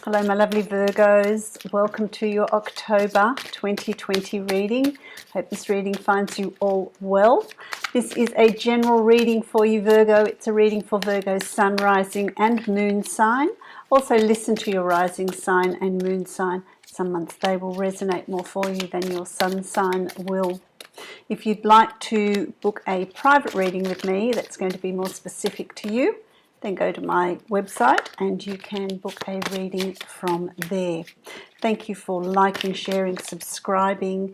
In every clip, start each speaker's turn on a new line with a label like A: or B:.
A: Hello my lovely Virgos, welcome to your October 2020 reading. Hope this reading finds you all well. This is a general reading for you Virgo. It's a reading for Virgo's sun, rising and moon sign. Also listen to your rising sign and moon sign. Some months they will resonate more for you than your sun sign will. If you'd like to book a private reading with me that's going to be more specific to you, then go to my website and you can book a reading from there. Thank you for liking, sharing, subscribing,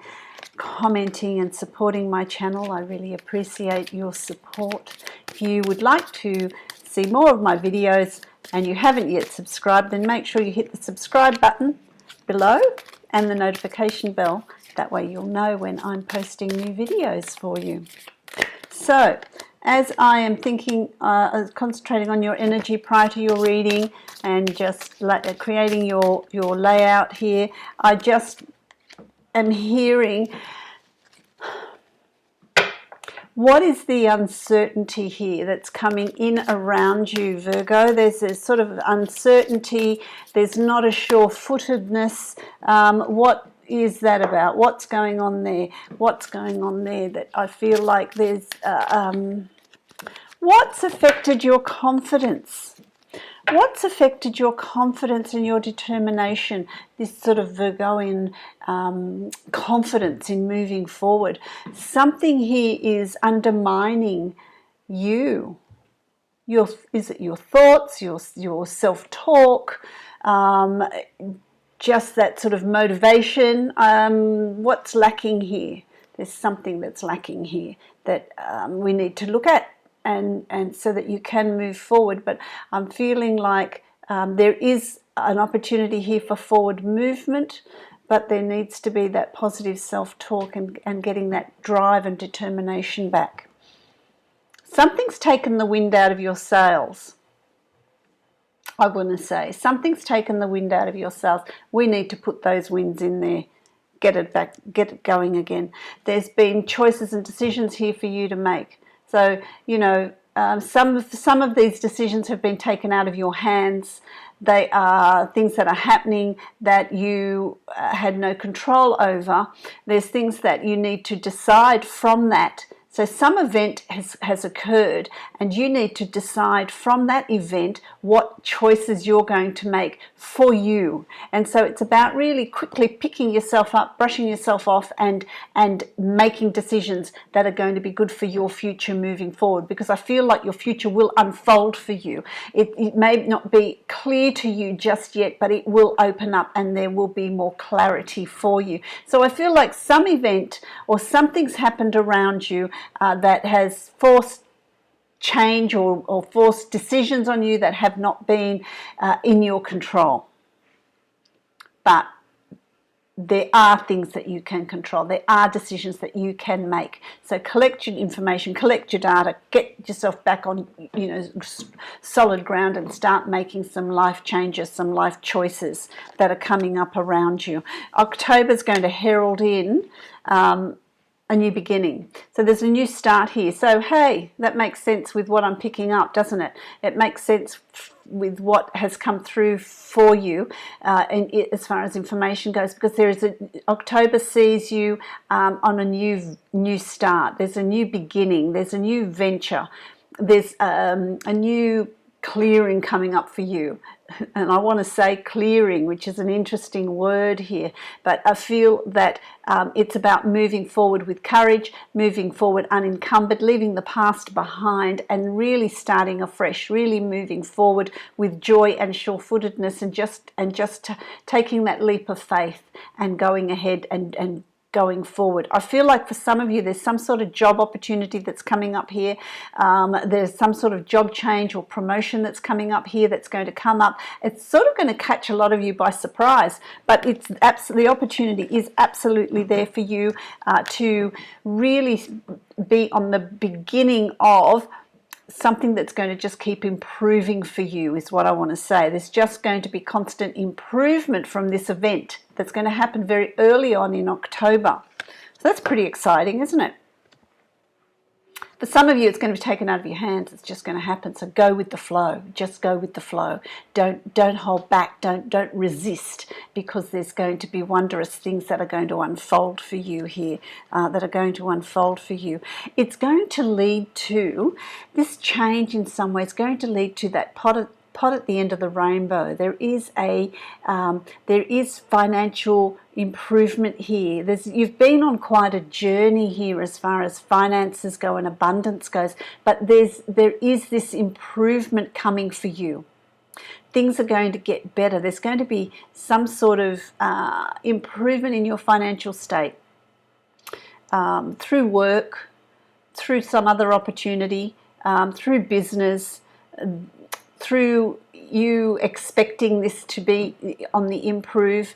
A: commenting and supporting my channel. I really appreciate your support. If you would like to see more of my videos and you haven't yet subscribed, then make sure you hit the subscribe button below and the notification bell. That way you'll know when I'm posting new videos for you. So, as I am thinking, concentrating on your energy prior to your reading and just creating your layout here, I just am hearing, what is the uncertainty here that's coming in around you, Virgo? There's a sort of uncertainty, there's not a sure-footedness. What is that about? What's going on there? What's going on there that I feel like there's what's affected your confidence? What's affected your confidence and your determination, this sort of Virgoian confidence in moving forward? Something here is undermining you. Is it your thoughts, your self-talk, just that sort of motivation? What's lacking here? There's something that's lacking here that we need to look at and so that you can move forward. But I'm feeling like there is an opportunity here for forward movement, but there needs to be that positive self-talk and getting that drive and determination back. Something's taken the wind out of your sails. I want to say something's taken the wind out of your sails. We need to put those winds in there, get it back, get it going again. There's been choices and decisions here for you to make. So, you know, some of these decisions have been taken out of your hands. They are things that are happening that you had no control over. There's things that you need to decide from that. So some event has occurred and you need to decide from that event what choices you're going to make for you. And so it's about really quickly picking yourself up, brushing yourself off and making decisions that are going to be good for your future moving forward, because I feel like your future will unfold for you. It may not be clear to you just yet, but it will open up and there will be more clarity for you. So I feel like some event or something's happened around you that has forced change or forced decisions on you that have not been in your control. But there are things that you can control. There are decisions that you can make. So collect your information, collect your data, get yourself back on, you know, solid ground and start making some life changes, some life choices that are coming up around you. October's going to herald in a new beginning. So there's a new start here. So hey, that makes sense with what I'm picking up, doesn't it? It makes sense with what has come through for you as far as information goes, because there is October sees you on a new start. There's a new beginning. There's a new venture. There's a new clearing coming up for you. And I want to say clearing, which is an interesting word here, but I feel that it's about moving forward with courage, moving forward unencumbered, leaving the past behind and really starting afresh, really moving forward with joy and sure-footedness and just taking that leap of faith and going ahead and going forward. I feel like for some of you there's some sort of job opportunity that's coming up here. There's some sort of job change or promotion that's coming up here that's going to come up. It's sort of going to catch a lot of you by surprise, but the opportunity is absolutely there for you to really be on the beginning of something that's going to just keep improving for you, is what I want to say. There's just going to be constant improvement from this event that's going to happen very early on in October. So that's pretty exciting, isn't it? For some of you, it's going to be taken out of your hands. It's just going to happen. So go with the flow. Just go with the flow. Don't hold back. Don't resist, because there's going to be wondrous things that are going to unfold for you here. That are going to unfold for you. It's going to lead to this change in some way. It's going to lead to that pot at the end of the rainbow. There is financial improvement here. You've been on quite a journey here as far as finances go and abundance goes, but there is this improvement coming for you. Things are going to get better. There's going to be some sort of improvement in your financial state through work, through some other opportunity, through business, through you expecting this to be on the improve.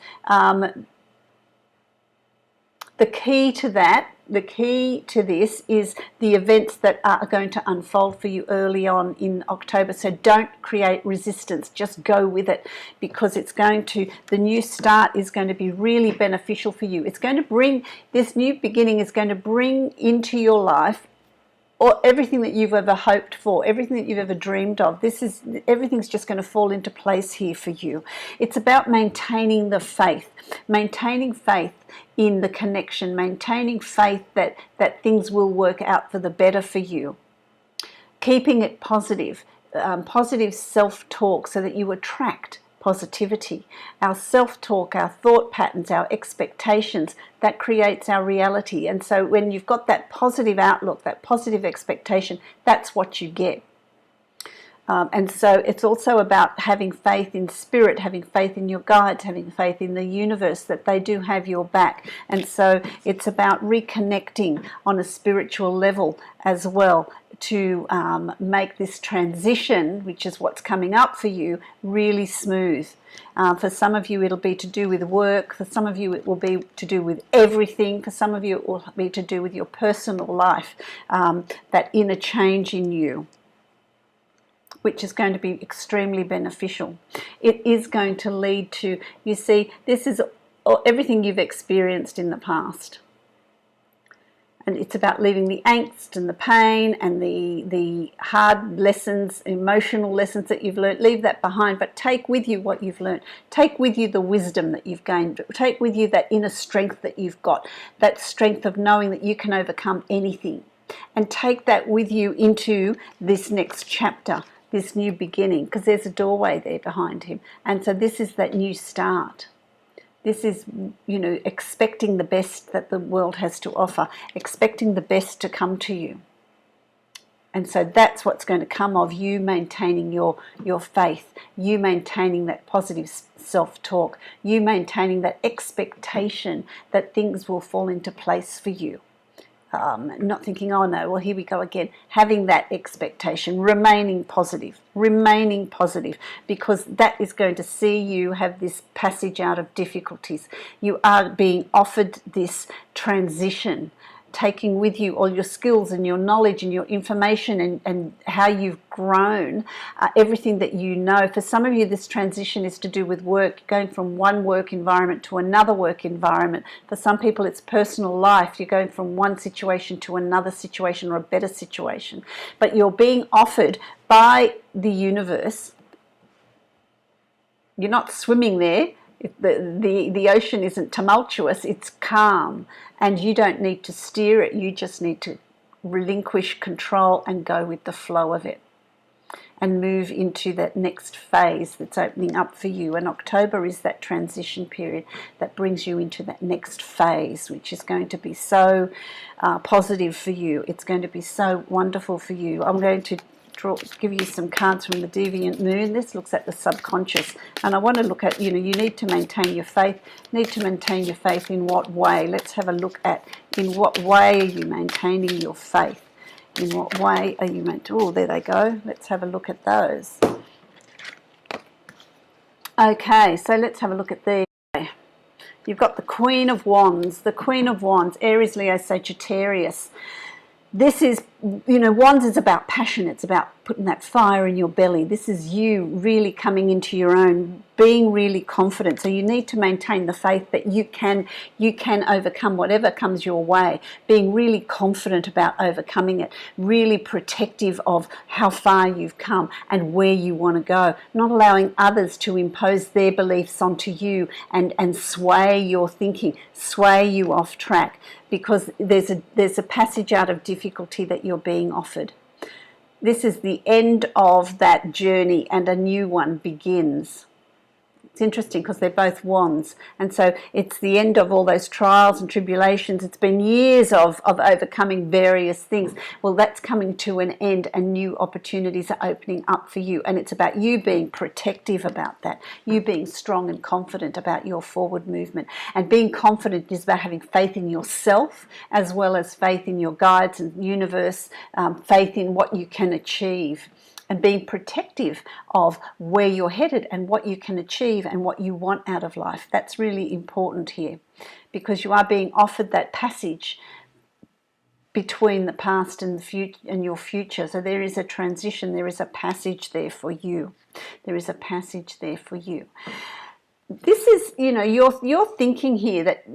A: The key to this is the events that are going to unfold for you early on in October. So don't create resistance, just go with it, because the new start is going to be really beneficial for you. It's going to bring, this new beginning is going to bring into your life or everything that you've ever hoped for, everything that you've ever dreamed of. Everything's just going to fall into place here for you. It's about maintaining the faith, maintaining faith in the connection, maintaining faith that things will work out for the better for you. Keeping it positive, positive self-talk, so that you attract positivity. Our self-talk, our thought patterns, our expectations, that creates our reality. And so when you've got that positive outlook, that positive expectation, that's what you get. And so it's also about having faith in spirit, having faith in your guides, having faith in the universe, that they do have your back. And so it's about reconnecting on a spiritual level as well, to make this transition, which is what's coming up for you, really smooth. For some of you, it'll be to do with work. For some of you, it will be to do with everything. For some of you, it will be to do with your personal life, that inner change in you, which is going to be extremely beneficial. It is going to lead to, you see, this is everything you've experienced in the past. And it's about leaving the angst and the pain and the hard lessons, emotional lessons that you've learned. Leave that behind, but take with you what you've learned. Take with you the wisdom that you've gained. Take with you that inner strength that you've got, that strength of knowing that you can overcome anything. And take that with you into this next chapter, this new beginning, because there's a doorway there behind him. And so this is that new start. This is, expecting the best that the world has to offer, expecting the best to come to you. And so that's what's going to come of you maintaining your faith, you maintaining that positive self-talk, you maintaining that expectation that things will fall into place for you. Not thinking, oh no, well, here we go again. Having that expectation, remaining positive, because that is going to see you have this passage out of difficulties. You are being offered this transition, taking with you all your skills and your knowledge and your information and how you've grown, everything that you know. For some of you, this transition is to do with work, going from one work environment to another work environment. For some people, it's personal life. You're going from one situation to another situation or a better situation. But you're being offered by the universe. You're not swimming there. The ocean isn't tumultuous, it's calm, and you don't need to steer it, you just need to relinquish control and go with the flow of it and move into that next phase that's opening up for you. And October is that transition period that brings you into that next phase, which is going to be so positive for you. It's going to be so wonderful for you. I'm going to give you some cards from the Deviant Moon. This looks at the subconscious, and I want to look at, you need to maintain your faith. Need to maintain your faith in what way? Let's have a look at in what way are you maintaining your faith? In what way are you oh, there they go. Let's have a look at those. Okay, so let's have a look at these. You've got the Queen of Wands, Aries, Leo, Sagittarius. This is you know, Wands is about passion. It's about putting that fire in your belly. This is you really coming into your own, being really confident. So you need to maintain the faith that you can overcome whatever comes your way, being really confident about overcoming it, really protective of how far you've come and where you want to go, not allowing others to impose their beliefs onto you and sway your thinking, sway you off track, because there's a passage out of difficulty that you're being offered. This is the end of that journey and a new one begins. It's interesting because they're both wands, and so it's the end of all those trials and tribulations. It's been years of overcoming various things. Well, that's coming to an end and new opportunities are opening up for you, and it's about you being protective about that, you being strong and confident about your forward movement. And being confident is about having faith in yourself as well as faith in your guides and universe, faith in what you can achieve, and being protective of where you're headed and what you can achieve and what you want out of life. That's really important here, because you are being offered that passage between the past and the future and your future. So there is a transition, there is a passage there for you. There is a passage there for you. This is, you know, you're thinking here that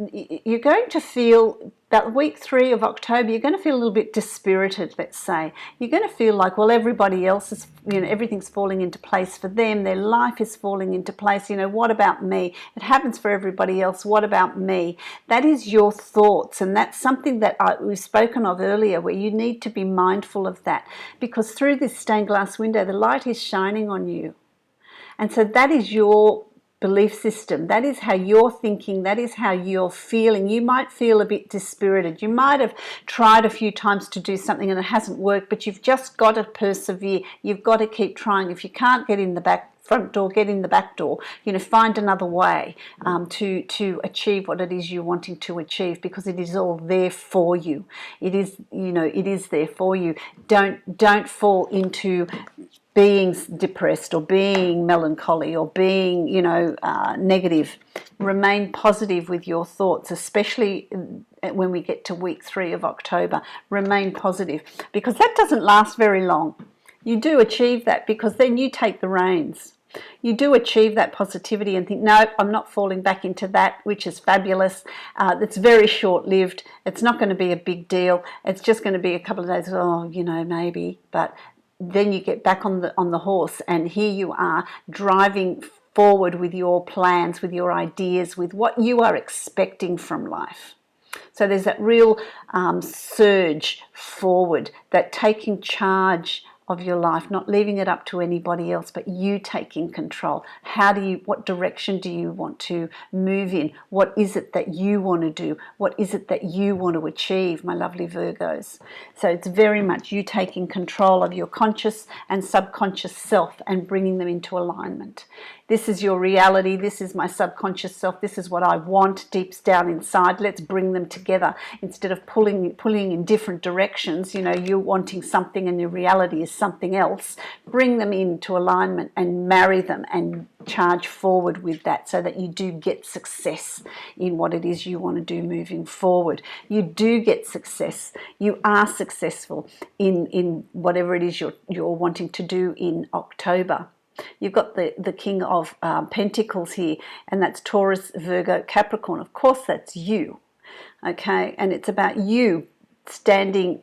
A: you're going to feel that week 3 of October, you're going to feel a little bit dispirited, let's say. You're going to feel like, well, everybody else is, you know, everything's falling into place for them. Their life is falling into place. You know, what about me? It happens for everybody else. What about me? That is your thoughts. And that's something that we've spoken of earlier, where you need to be mindful of that, because through this stained glass window, the light is shining on you. And so that is your belief system. That is how you're thinking. That is how you're feeling. You might feel a bit dispirited. You might have tried a few times to do something and it hasn't worked, but you've just got to persevere. You've got to keep trying. If you can't get in the front door, get in the back door. You know, find another way to achieve what it is you're wanting to achieve, because it is all there for you. It is, you know, it is there for you. Don't fall into being depressed or being melancholy or being, you know, negative. Remain positive with your thoughts, especially when we get to week 3 of October. Remain positive, because that doesn't last very long. You do achieve that, because then you take the reins. You do achieve that positivity and think, no, I'm not falling back into that, which is fabulous. It's very short-lived. It's not going to be a big deal. It's just going to be a couple of days, oh, you know, maybe, but then you get back on the horse, and here you are driving forward with your plans, with your ideas, with what you are expecting from life. So there's that real surge forward, that taking charge of your life, not leaving it up to anybody else, but you taking control. What direction do you want to move in? What is it that you want to do? What is it that you want to achieve, my lovely Virgos? So it's very much you taking control of your conscious and subconscious self and bringing them into alignment. This is your reality. This is my subconscious self. This is what I want deep down inside. Let's bring them together instead of pulling in different directions. You know, you're wanting something and your reality is something else. Bring them into alignment and marry them and charge forward with that, so that you do get success in what it is you want to do moving forward. You do get success. You are successful in whatever it is you're wanting to do in October. You've got the King of Pentacles here, and that's Taurus, Virgo, Capricorn. Of course, that's you, okay? And it's about you standing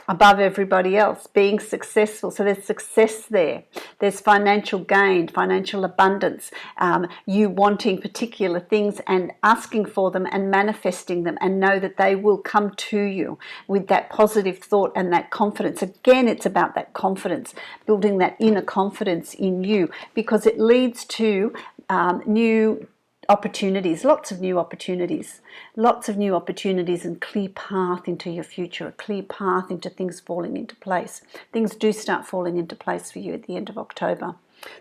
A: above everybody else, being successful. So there's success there. There's financial gain, financial abundance, you wanting particular things and asking for them and manifesting them, and know that they will come to you with that positive thought and that confidence. Again, it's about that confidence, building that inner confidence in you, because it leads to new opportunities, lots of new opportunities and clear path into your future, a clear path into things falling into place. Things do start falling into place for you at the end of October.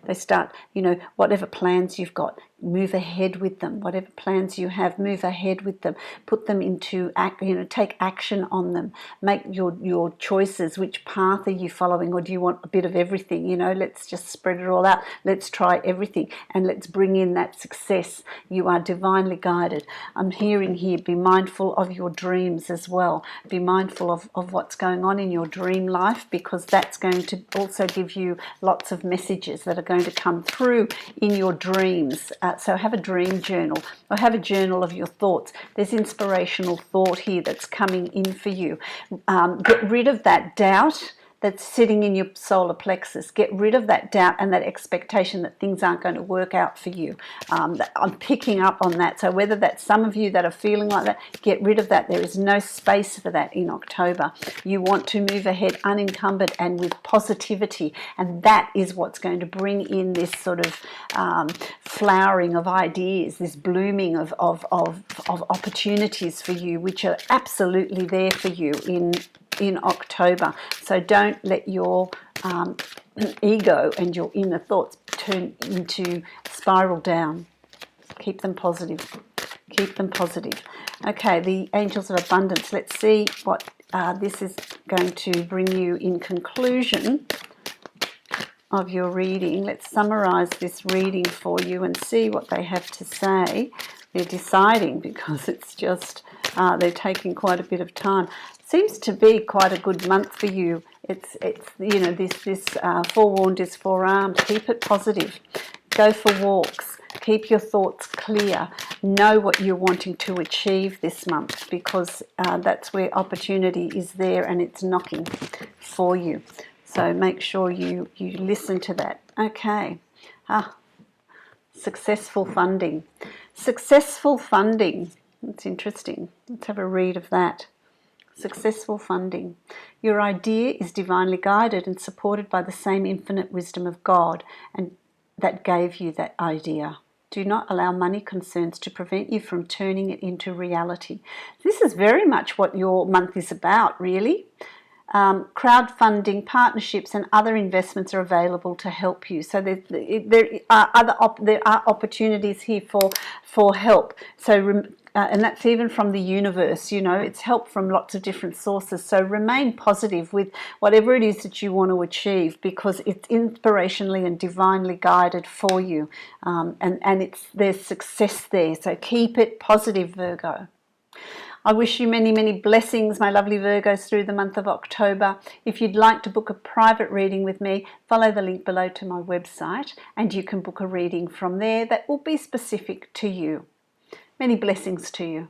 A: They start, you know, whatever plans you've got move ahead with them. Whatever plans you have, move ahead with them. Put them into act, take action on them. Make your choices. Which path are you following, or do you want a bit of everything? Let's just spread it all out. Let's try everything, and let's bring in that success. You are divinely guided. I'm hearing here, be mindful of your dreams as well. Be mindful of what's going on in your dream life, because that's going to also give you lots of messages that are going to come through in your dreams. So have a dream journal, or have a journal of your thoughts. There's inspirational thought here that's coming in for you. Get rid of that doubt that's sitting in your solar plexus. Get rid of that doubt and that expectation that things aren't going to work out for you. I'm picking up on that. So whether that's some of you that are feeling like that, get rid of that. There is no space for that in October. You want to move ahead unencumbered and with positivity, and that is what's going to bring in this sort of flowering of ideas, this blooming of opportunities for you, which are absolutely there for you in October. So don't let your ego and your inner thoughts turn into spiral down. Keep them positive. Keep them positive. Okay, the angels of abundance. Let's see what this is going to bring you in conclusion of your reading. Let's summarize this reading for you and see what they have to say. They're deciding, because it's just they're taking quite a bit of time. Seems to be quite a good month for you. It's this forewarned is forearmed. Keep it positive. Go for walks. Keep your thoughts clear. Know what you're wanting to achieve this month, because that's where opportunity is there and it's knocking for you. So make sure you listen to that. Okay. Successful funding. Successful funding. That's interesting. Let's have a read of that. Successful funding. Your idea is divinely guided and supported by the same infinite wisdom of God and that gave you that idea. Do not allow money concerns to prevent you from turning it into reality. This is very much what your month is about, really. Crowdfunding, partnerships and other investments are available to help you. So there are opportunities here for help. So and that's even from the universe, it's help from lots of different sources. So remain positive with whatever it is that you want to achieve, because it's inspirationally and divinely guided for you. And there's success there. So keep it positive, Virgo. I wish you many, many blessings, my lovely Virgos, through the month of October. If you'd like to book a private reading with me, follow the link below to my website and you can book a reading from there that will be specific to you. Many blessings to you.